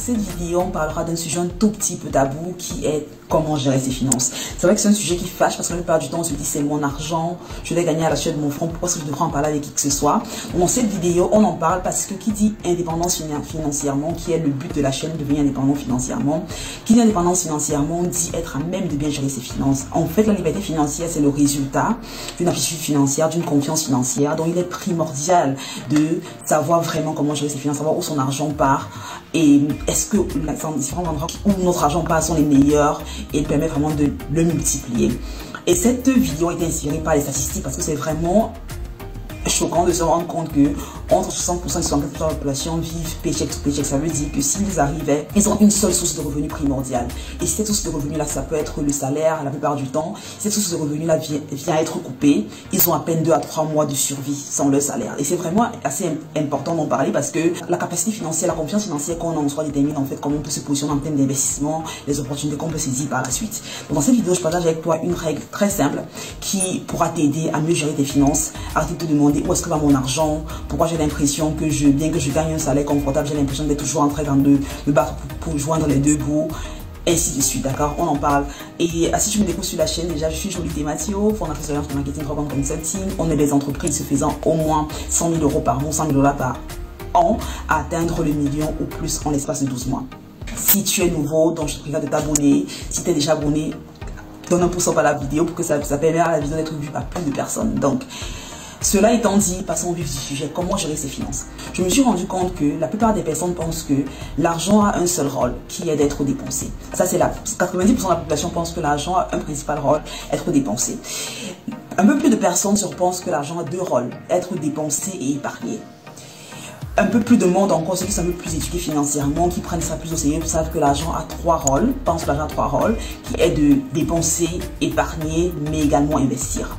cette vidéo, on parlera d'un sujet un tout petit peu tabou qui est comment gérer ses finances. C'est vrai que c'est un sujet qui fâche parce que la plupart du temps on se dit c'est mon argent, je l'ai gagné à la suite de mon front, pourquoi est-ce que je devrais en parler avec qui que ce soit. Dans cette vidéo, on en parle parce que qui dit indépendance financièrement, qui est le but de la chaîne, devenir indépendant financièrement, qui dit indépendance financièrement dit être à même de bien gérer ses finances. En fait, la liberté financière, c'est le résultat d'une aptitude financière, d'une confiance financière, dont il est primordial de savoir vraiment comment gérer ses finances, savoir où son argent part et est-ce que les différents endroits où notre argent part sont les meilleurs et permet vraiment de le multiplier. Et cette vidéo a été inspirée par les statistiques parce que c'est vraiment choquant de se rendre compte que entre 60% et 64% de la population vivent paycheck to paycheck. Ça veut dire que s'ils arrivaient, ils ont une seule source de revenus primordiale. Et cette source de revenus là, ça peut être le salaire la plupart du temps. Si cette source de revenus là vient être coupée, ils ont à peine 2 à 3 mois de survie sans leur salaire. Et c'est vraiment assez important d'en parler parce que la capacité financière, la confiance financière qu'on a en soi détermine en fait comment on peut se positionner en termes d'investissement, les opportunités qu'on peut saisir par la suite. Donc dans cette vidéo, je partage avec toi une règle très simple qui pourra t'aider à mieux gérer tes finances. Arrêtez de te demander où est-ce que va mon argent, pourquoi j'ai l'impression que bien que je gagne un salaire confortable, j'ai l'impression d'être toujours en train de me battre pour joindre les deux bouts, ainsi de suite, d'accord? On en parle. Et si tu me découvres sur la chaîne, déjà, je suis Jolité Mathieu, fondatrice de l'agence de marketing Robin Consulting. On est des entreprises se faisant au moins 100 000 € par mois, 100 000 $ par an, à atteindre le million ou plus en l'espace de 12 mois. Si tu es nouveau, donc je te préviens de t'abonner. Si tu es déjà abonné, donne un pouce en bas à la vidéo pour que ça permette à la vidéo d'être vue par plus de personnes. Donc, cela étant dit, passons au vif du sujet, comment gérer ses finances. Je me suis rendu compte que la plupart des personnes pensent que l'argent a un seul rôle, qui est d'être dépensé. Ça, c'est 90% de la population pense que l'argent a un principal rôle, être dépensé. Un peu plus de personnes pensent que l'argent a deux rôles, être dépensé et épargné. Un peu plus de monde encore, ceux qui sont un peu plus éduqués financièrement, qui prennent ça plus au sérieux, savent que l'argent a 3 rôles, pensent que l'argent a 3 rôles, qui est de dépenser, épargner, mais également investir.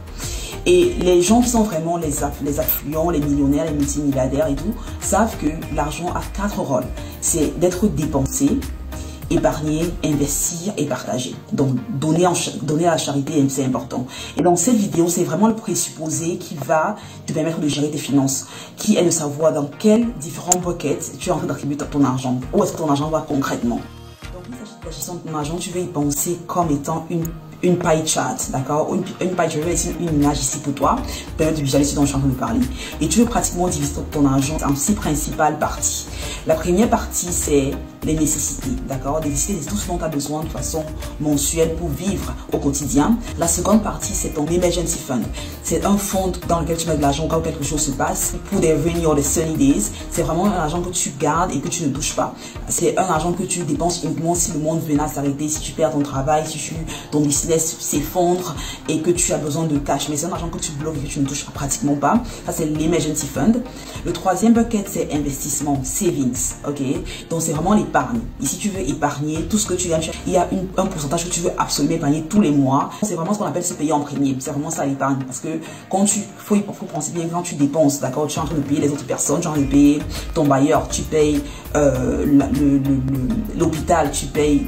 Et les gens qui sont vraiment les affluents, les millionnaires, les multimilliardaires et tout, savent que l'argent a 4 rôles. C'est d'être dépensé, épargner, investir et partager. Donc, donner à la charité, c'est important. Et dans cette vidéo, c'est vraiment le présupposé qui va te permettre de gérer tes finances, qui est de savoir dans quels différents buckets tu es en train d'attribuer ton argent. Où est-ce que ton argent va concrètement. Donc, il s'agit de la gestion de ton argent, tu veux y penser comme étant une pie chart, d'accord? Une pie chart, c'est une image ici pour toi, permet de visualiser ce dont je suis en train de parler. Et tu veux pratiquement diviser ton argent en 6 principales parties. La première partie, c'est les nécessités, d'accord? Les nécessités, c'est tout ce dont tu as besoin de façon mensuelle pour vivre au quotidien. La seconde partie, c'est ton emergency fund. C'est un fonds dans lequel tu mets de l'argent quand quelque chose se passe. Pour des rainy or des sunny days, c'est vraiment un argent que tu gardes et que tu ne touches pas. C'est un argent que tu dépenses uniquement si le monde venait à s'arrêter, si tu perds ton travail, si ton business s'effondre et que tu as besoin de cash. Mais c'est un argent que tu bloques et que tu ne touches pratiquement pas. Ça, c'est l'emergency fund. Le troisième bucket, c'est investissement, savings, ok? Donc, c'est vraiment l'épargne. Ici, tu veux épargner tout ce que tu gagnes. Il y a un pourcentage que tu veux absolument épargner tous les mois. C'est vraiment ce qu'on appelle se payer en premier. C'est vraiment ça l'épargne. Parce que quand faut penser bien quand tu dépenses, d'accord? Tu es en train de payer les autres personnes, tu es en train de payer ton bailleur, tu payes l'hôpital, tu payes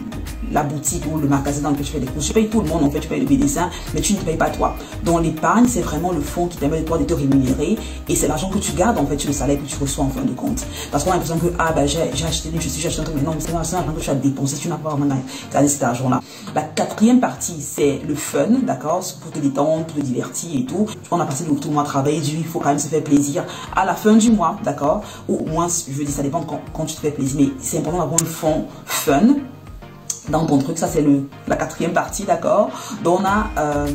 la boutique ou le magasin dans lequel tu fais des courses. Tu payes tout le monde, en fait, tu payes le médecin, mais tu ne payes pas toi. Donc l'épargne, c'est vraiment le fonds qui permet de toi de te rémunérer et c'est l'argent que tu gardes, en fait, sur le salaire que tu reçois en fin de compte. Parce qu'on a l'impression que, ah ben j'ai acheté un truc, mais non, mais c'est l'argent que tu as dépensé, tu n'as pas vraiment gagné cet argent-là. La quatrième partie, c'est le fun, d'accord? Pour te détendre, pour te divertir et tout. On a passé tout le mois à travailler, il faut quand même se faire plaisir à la fin du mois, d'accord? Ou au moins, je veux dire, ça dépend quand tu te fais plaisir, mais c'est important d'avoir un fonds fun dans ton truc. Ça, c'est la quatrième partie, d'accord? Donc, on a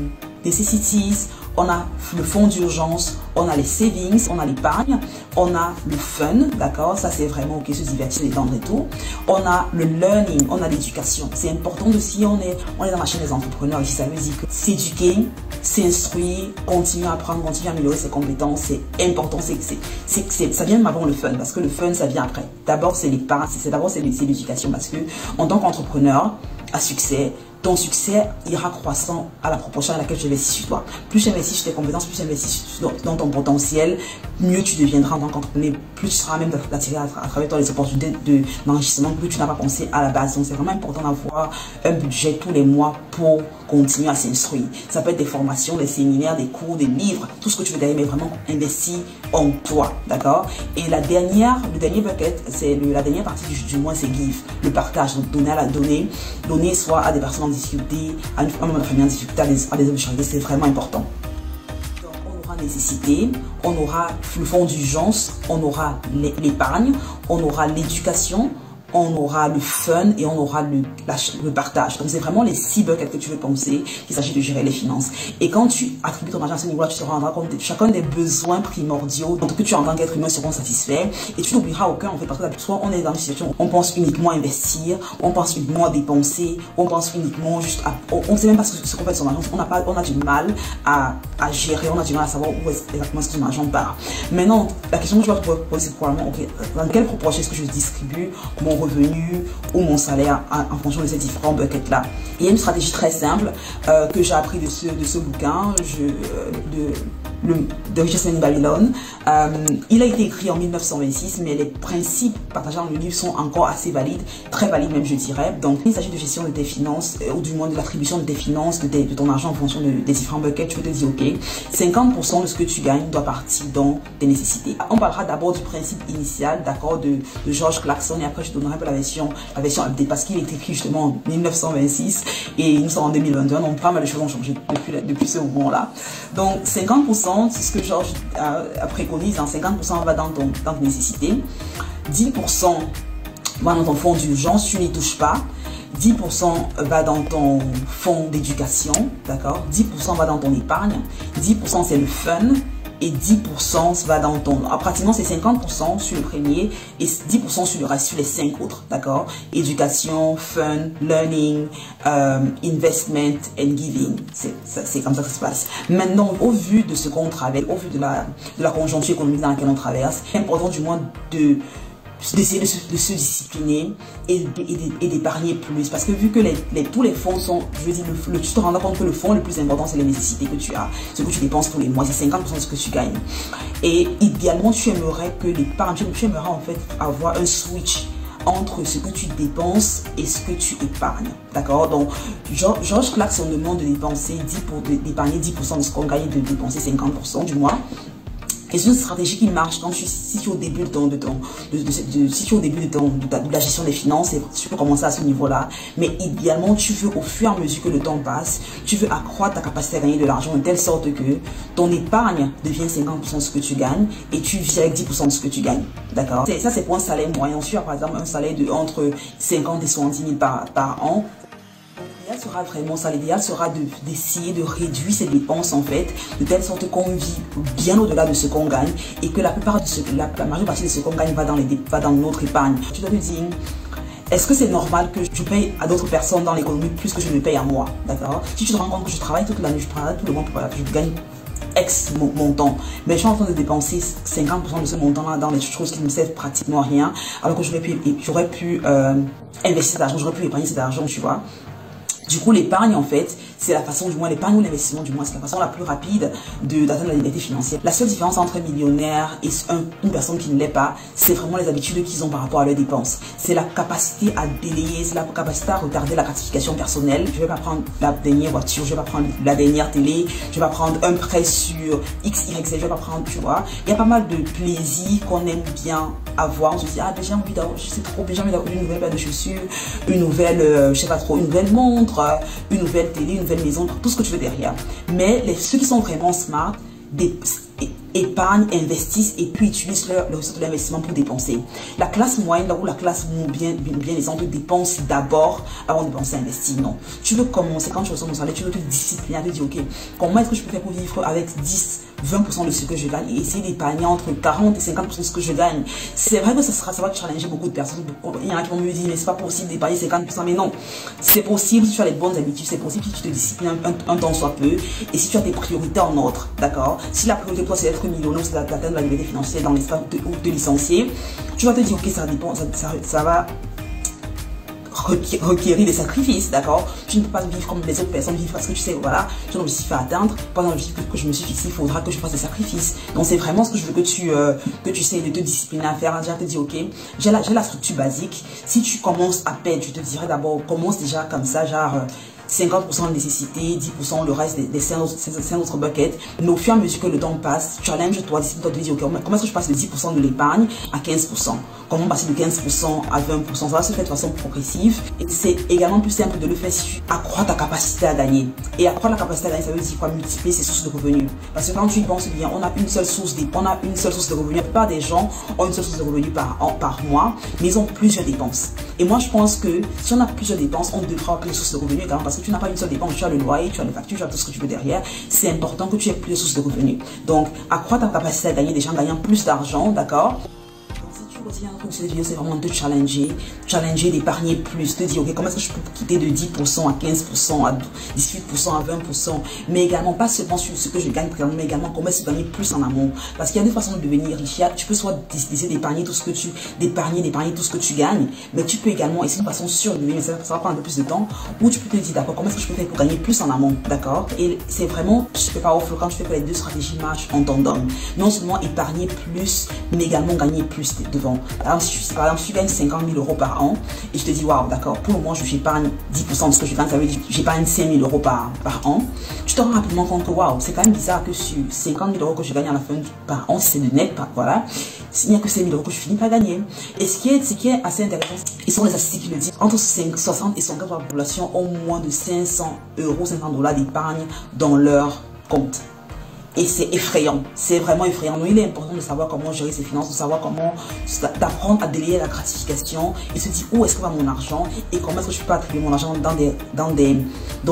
necessities, on a le fonds d'urgence, on a les savings, on a l'épargne, on a le fun, d'accord? Ça, c'est vraiment ok, se divertir, se détendre et tout. On a le learning, on a l'éducation. C'est important de si on est dans la chaîne des entrepreneurs ici, ça veut dire que s'éduquer, s'instruire, continuer à apprendre, continuer à améliorer ses compétences, c'est important. Ça vient même avant le fun, parce que le fun, ça vient après. D'abord, c'est l'épargne, d'abord c'est l'éducation, parce que en tant qu'entrepreneur à succès, ton succès ira croissant à la proportion à laquelle tu investis sur toi. Plus tu investis sur tes compétences, plus tu investis dans ton potentiel, mieux tu deviendras en tant qu'entrepreneur, plus tu seras même d'attirer à travers toi les opportunités d'enrichissement que tu n'as pas pensé à la base. Donc c'est vraiment important d'avoir un budget tous les mois pour continuer à s'instruire. Ça peut être des formations, des séminaires, des cours, des livres, tout ce que tu veux gagner, mais vraiment investi en toi, d'accord? Et le dernier bucket, c'est la dernière partie du mois, c'est give, le partage, donc donner soit à des personnes en difficulté, à un membre de la famille en difficulté, à des œuvres de charité, c'est vraiment important. Donc on aura nécessité, on aura le fonds d'urgence, on aura l'épargne, on aura l'éducation, on aura le fun et on aura le partage. Donc c'est vraiment les 6 buckets que tu veux penser qu'il s'agit de gérer les finances. Et quand tu attribues ton argent à ce niveau-là, tu te rendras compte de chacun des besoins primordiaux que tu en tant qu'être humain seront satisfaits et tu n'oublieras aucun en fait, parce que soit on est dans une situation où on pense uniquement à investir, on pense uniquement à dépenser, on pense uniquement juste à... On ne sait même pas ce qu'on fait de son argent, on a du mal à gérer, on a du mal à savoir où exactement son argent part. Maintenant, la question que je dois te poser, c'est probablement, ok, dans quelle proportion est-ce que je distribue mon revenu ou mon salaire en fonction de ces différents buckets là. Il y a une stratégie très simple que j'ai appris de ce bouquin de Richest Man in Babylon. Il a été écrit en 1926, mais les principes partagés dans le livre sont encore assez valides, très valides même je dirais. Donc il s'agit de gestion de tes finances, ou du moins de l'attribution de tes finances, de ton argent en fonction des différents buckets. Tu peux te dire ok, 50% de ce que tu gagnes doit partir dans tes nécessités. On parlera d'abord du principe initial, d'accord, de George Clarkson, et après je te donnerai un peu la version update, parce qu'il est écrit justement en 1926 et nous sommes en 2021, donc pas mal de choses ont changé depuis ce moment-là. Donc 50%, c'est ce que George préconise, 50% va dans tes nécessités, 10% va dans ton fonds d'urgence, tu n'y touches pas, 10% va dans ton fonds d'éducation, d'accord, 10% va dans ton épargne, 10% c'est le fun, et 10% va dans ton... pratiquement c'est 50% sur le premier et 10% sur le reste, sur les 5 autres, d'accord? Éducation, fun, learning, investment and giving. C'est comme ça que ça se passe. Maintenant, au vu de ce qu'on traverse, au vu de la conjoncture économique dans laquelle on traverse, c'est important du moins d'essayer de se discipliner et d'épargner plus, parce que vu que tous les fonds sont, je veux dire, tu te rends compte que le fonds le plus important c'est les nécessités que tu as, ce que tu dépenses tous les mois, c'est 50% de ce que tu gagnes. Et idéalement tu aimerais que l'épargne, tu aimerais en fait avoir un switch entre ce que tu dépenses et ce que tu épargnes, d'accord? Donc George Clarkson demande d'épargner 10% de ce qu'on gagne, de dépenser 50% du mois. Et c'est une stratégie qui marche quand si tu es au début de la gestion des finances, tu peux commencer à ce niveau-là. Mais idéalement, tu veux au fur et à mesure que le temps passe, tu veux accroître ta capacité à gagner de l'argent de telle sorte que ton épargne devient 50% de ce que tu gagnes et tu vis avec 10% de ce que tu gagnes. D'accord? Ça, c'est pour un salaire moyen. Si tu as par exemple un salaire de entre 50 et 70 000 par an, l'idéal sera vraiment ça, l'idéal sera d'essayer de réduire ses dépenses en fait, de telle sorte qu'on vit bien au-delà de ce qu'on gagne et que la majeure partie de ce qu'on gagne va dans notre épargne. Tu dois te dire, est-ce que c'est normal que je paye à d'autres personnes dans l'économie plus que je me paye à moi, d'accord? Si tu te rends compte que je travaille toute l'année, je travaille tout le mois pour que je gagne X montant, mais je suis en train de dépenser 50% de ce montant-là dans des choses qui ne me servent pratiquement à rien, alors que j'aurais pu investir cet argent, j'aurais pu épargner cet argent, tu vois. Du coup, l'épargne, en fait, c'est la façon, du moins, l'épargne ou l'investissement, du moins, c'est la façon la plus rapide d'atteindre la liberté financière. La seule différence entre un millionnaire et une personne qui ne l'est pas, c'est vraiment les habitudes qu'ils ont par rapport à leurs dépenses. C'est la capacité à délayer, c'est la capacité à retarder la gratification personnelle. Je vais pas prendre la dernière voiture, je vais pas prendre la dernière télé, je vais pas prendre un prêt sur X, Y, Z, je vais pas prendre, tu vois. Il y a pas mal de plaisirs qu'on aime bien avoir. On se dit, ah, j'ai envie d'avoir, je sais trop, j'ai envie d'avoir une nouvelle paire de chaussures, une nouvelle, je sais pas trop, une nouvelle montre, une nouvelle télé, une nouvelle maison, tout ce que tu veux derrière. Mais ceux qui sont vraiment smart épargnent, investissent et puis utilisent le résultat de l'investissement pour dépenser. La classe moyenne, là où la classe bien aisante dépense d'abord avant de penser à investir. Non. Tu veux commencer, quand tu reçois ton salaire, tu veux te discipliner, te dire, ok, comment est-ce que je peux faire pour vivre avec 10-20% de ce que je gagne et essayer d'épargner entre 40 et 50% de ce que je gagne. C'est vrai que ça va challenger beaucoup de personnes. Il y en a qui vont me dire, mais c'est pas possible d'épargner 50%. Mais non, c'est possible si tu as les bonnes habitudes, c'est possible si tu te disciplines un temps soit peu et si tu as tes priorités en ordre, d'accord? Si la priorité pour toi c'est d'être millionnaire, c'est d'atteindre la liberté financière dans l'espace de licencier, tu vas te dire, ok, ça dépend, ça va requérir des sacrifices, d'accord? Tu ne peux pas vivre comme les autres personnes vivent parce que tu sais, voilà, j'ai un objectif à atteindre. Pendant l'objectif que je me suis fixé, il faudra que je fasse des sacrifices. Donc c'est vraiment ce que je veux que tu sais de te discipliner à faire. Déjà te dire, ok, j'ai la structure basique. Si tu commences à peine, je te dirais d'abord, commence déjà comme ça, genre 50% de nécessité, 10% le reste des 5 autres buckets. Mais au fur et à mesure que le temps passe, challenge-toi, décide-toi de dire, ok, comment est-ce que je passe de 10% de l'épargne à 15%? Comment passer de 15% à 20%? Ça va se faire de façon progressive. Et c'est également plus simple de le faire si tu accrois ta capacité à gagner. Et accroître la capacité à gagner, ça veut dire quoi? Multiplier ses sources de revenus. Parce que quand tu y penses bien, on a une seule source de revenus. La plupart des gens ont une seule source de revenus par mois, mais ils ont plusieurs dépenses. Et moi, je pense que si on a plusieurs dépenses, on devra avoir plusieurs sources de revenus également, parce que tu n'as pas une seule dépense, tu as le loyer, tu as les factures, tu as tout ce que tu veux derrière. C'est important que tu aies plusieurs sources de revenus. Donc, accroître ta capacité à gagner, déjà en gagnant plus d'argent, d'accord? Si un truc de cette vidéo, c'est vraiment de te challenger, d'épargner plus, te dire, ok, comment est-ce que je peux quitter de 10% à 15%, à 18%, à 20%, mais également, pas seulement sur ce que je gagne présentement, mais également comment est-ce que gagner plus en amont. Parce qu'il y a des façons de devenir riche. Tu peux soit décider d'épargner tout ce que tu gagnes, mais tu peux également, et c'est une façon sûre de devenir, mais ça va prendre un peu plus de temps, ou tu peux te dire, d'accord, comment est-ce que je peux faire pour gagner plus en amont, d'accord? Et c'est vraiment, je fais pas off quand je fais que les deux stratégies marchent en tandem. Non seulement épargner plus, mais également gagner plus devant. Par exemple, si tu gagnes 50 000 euros par an et je te dis, waouh, d'accord, pour le moment, j'épargne 10% de ce que je gagne, ça veut dire que j'épargne 5 000 euros par an. Tu te rends rapidement compte que, waouh, c'est quand même bizarre que sur 50 000 euros que je gagne à la fin par an, c'est de net, voilà, il n'y a que 5 000 euros que je finis par gagner. Et ce qui est assez intéressant, ils sont les statistiques qui le disent, entre 60 et 100% de la population ont moins de 500 euros, 500 $ d'épargne dans leur compte. Et c'est effrayant, c'est vraiment effrayant. Donc il est important de savoir comment gérer ses finances, de savoir comment, d'apprendre à délayer la gratification et se dire où est-ce que va mon argent et comment est-ce que je peux attribuer mon argent dans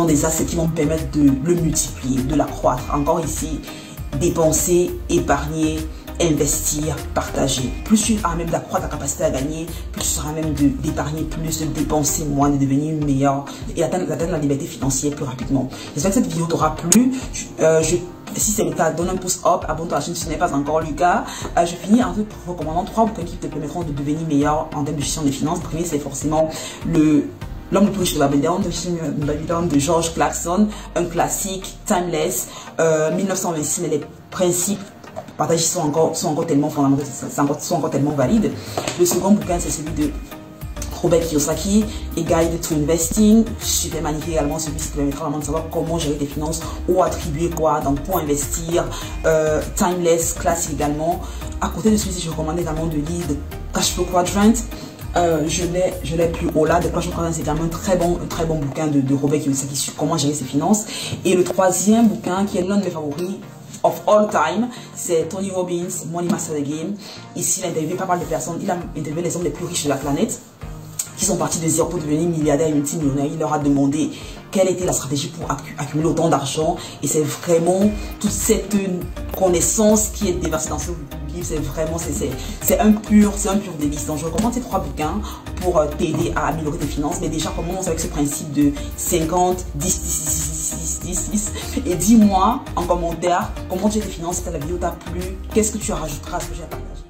des assets qui vont me permettre de le multiplier, de l'accroître. Encore ici, dépenser, épargner, investir, partager. Plus tu as même d'accroître ta capacité à gagner, plus tu seras même d'épargner plus, de dépenser moins, de devenir meilleur et atteindre la liberté financière plus rapidement. J'espère que cette vidéo t'aura plu. Si c'est le cas, donne un pouce up, abonne-toi à la chaîne si ce n'est pas encore le cas. Je finis en te recommandant 3 bouquins qui te permettront de devenir meilleur en termes de gestion des finances. Le premier, c'est forcément L'homme le plus riche de Babylone de George Clason, un classique, timeless, 1926, mais les principes partagés sont encore tellement fondamentaux, sont encore tellement valides. Le second bouquin, c'est celui de Robert Kiyosaki, A Guide to Investing, super magnifique également, celui-ci te permettra vraiment de savoir comment gérer tes finances, où attribuer quoi, donc pour investir, timeless, classique également. À côté de celui-ci, je recommande également de lire The Cash Flow Quadrant. Je l'ai plus haut là, The Cash Flow Quadrant, c'est également un très bon bouquin de Robert Kiyosaki sur comment gérer ses finances. Et le troisième bouquin, qui est l'un de mes favoris of all time, c'est Tony Robbins, Money Master the Game. Ici, il a interviewé pas mal de personnes, il a interviewé les hommes les plus riches de la planète, qui sont partis de zéro pour devenir milliardaires et multimillionnaires. Il leur a demandé quelle était la stratégie pour accumuler autant d'argent. Et c'est vraiment toute cette connaissance qui est déversée dans ce livre. C'est vraiment, c'est un pur délice. Donc je recommande ces 3 bouquins pour t'aider à améliorer tes finances. Mais déjà, commence avec ce principe de 50, 10, 10, 10, 10. Et dis-moi en commentaire comment tu as tes finances, si la vidéo t'a plu, qu'est-ce que tu rajouteras à ce que j'ai partagé.